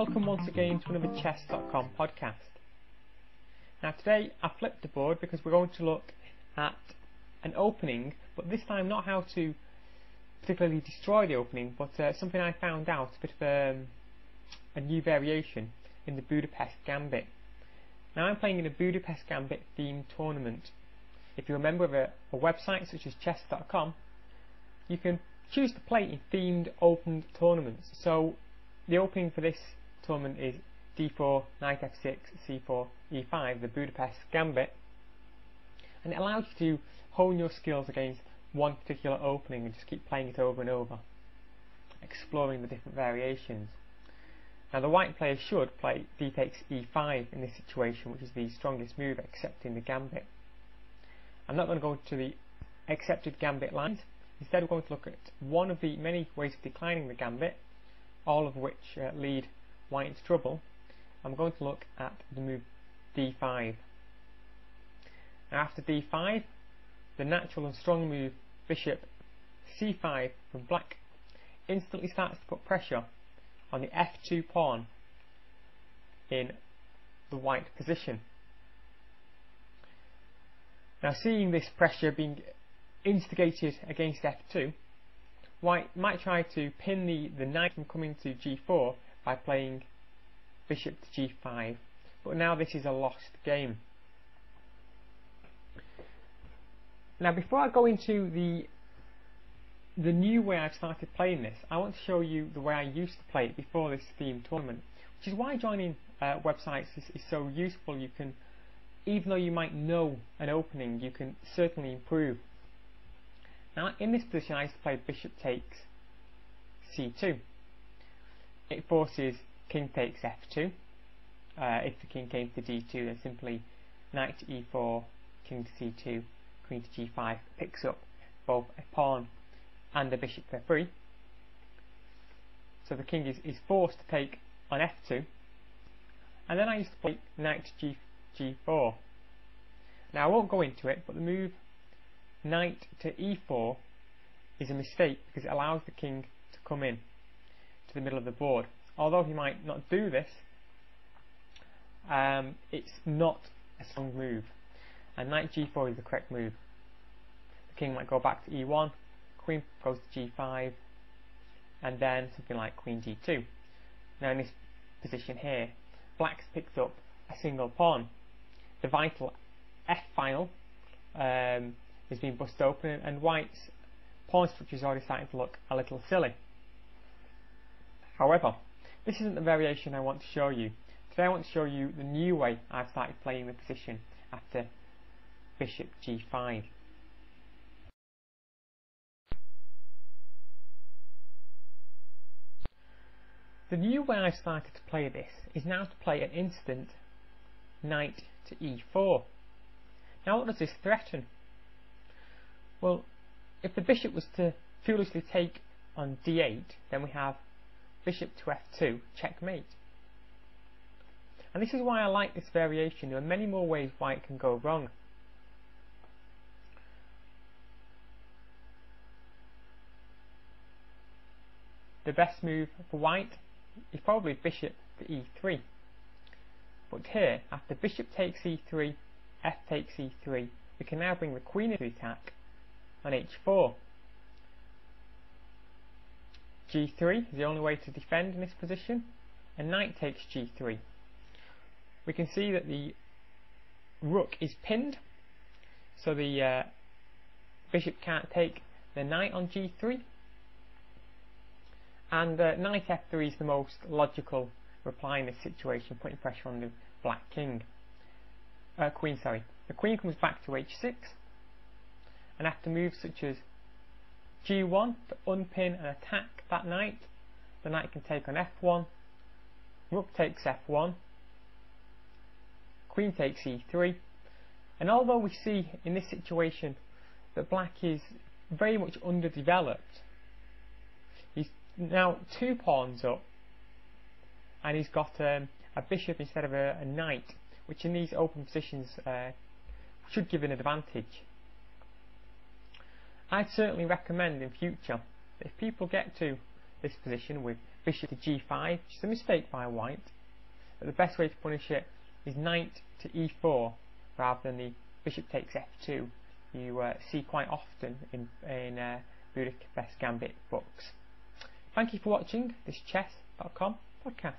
welcome once again to another Chess.com podcast. Now today I flipped the board because we're going to look at an opening, but this time not how to particularly destroy the opening, but something I found out, a bit of a new variation in the Budapest Gambit. Now I'm playing in a Budapest Gambit themed tournament. If you're a member of a website such as Chess.com, you can choose to play in themed open tournaments. So the opening for this tournament is d4, knight f6, c4, e5, the Budapest Gambit, and it allows you to hone your skills against one particular opening and just keep playing it over and over, exploring the different variations. Now the white player should play d takes e5 in this situation, which is the strongest move accepting the gambit. I'm not going to go to the accepted gambit lines. Instead we're going to look at one of the many ways of declining the gambit, all of which lead white into trouble. I'm going to look at the move d5. Now after d5, the natural and strong move bishop c5 from black instantly starts to put pressure on the f2 pawn in the white position. Now seeing this pressure being instigated against f2, white might try to pin the knight from coming to g4 by playing bishop to g5, but now this is a lost game. Now before I go into the new way I've started playing this, I want to show you the way I used to play it before this themed tournament, which is why joining websites is so useful. You can, even though you might know an opening, you can certainly improve. Now in this position I used to play bishop takes c2. It forces king takes f2. If the king came to d2, then simply knight to e4, king to c2, queen to g5 picks up both a pawn and a bishop for free. So the king is forced to take on f2. And then I used to play knight to g4. Now I won't go into it, but the move knight to e4 is a mistake because it allows the king to come in to the middle of the board. Although he might not do this, it's not a strong move, and knight g4 is the correct move. The king might go back to e1, queen goes to g5, and then something like queen g2. Now in this position here, black's picked up a single pawn. The vital f file is being bust open, and white's pawn structure is already starting to look a little silly. However, this isn't the variation I want to show you. Today I want to show you the new way I've started playing the position after bishop g5. The new way I've started to play this is now to play an instant knight to e4. Now what does this threaten? Well, if the bishop was to foolishly take on d8, then we have bishop to f2, checkmate. And this is why I like this variation. There are many more ways white can go wrong. The best move for white is probably bishop to e3. But here, after bishop takes e3, f takes e3, we can now bring the queen into attack on h4. g3 is the only way to defend in this position, and knight takes g3. We can see that the rook is pinned, so the bishop can't take the knight on g3, and knight f3 is the most logical reply in this situation, putting pressure on the black queen. The queen comes back to h6, and after moves such as g1 to unpin and attack that knight, the knight can take on f1, rook takes f1, queen takes e3, and although we see in this situation that black is very much underdeveloped, he's now 2 pawns up, and he's got a bishop instead of a knight, which in these open positions should give an advantage. I'd certainly recommend in future that if people get to this position with bishop to g5, which is a mistake by white. But the best way to punish it is knight to e4 rather than the bishop takes f2 you see quite often in Budapest Gambit books. Thank you for watching this Chess.com podcast.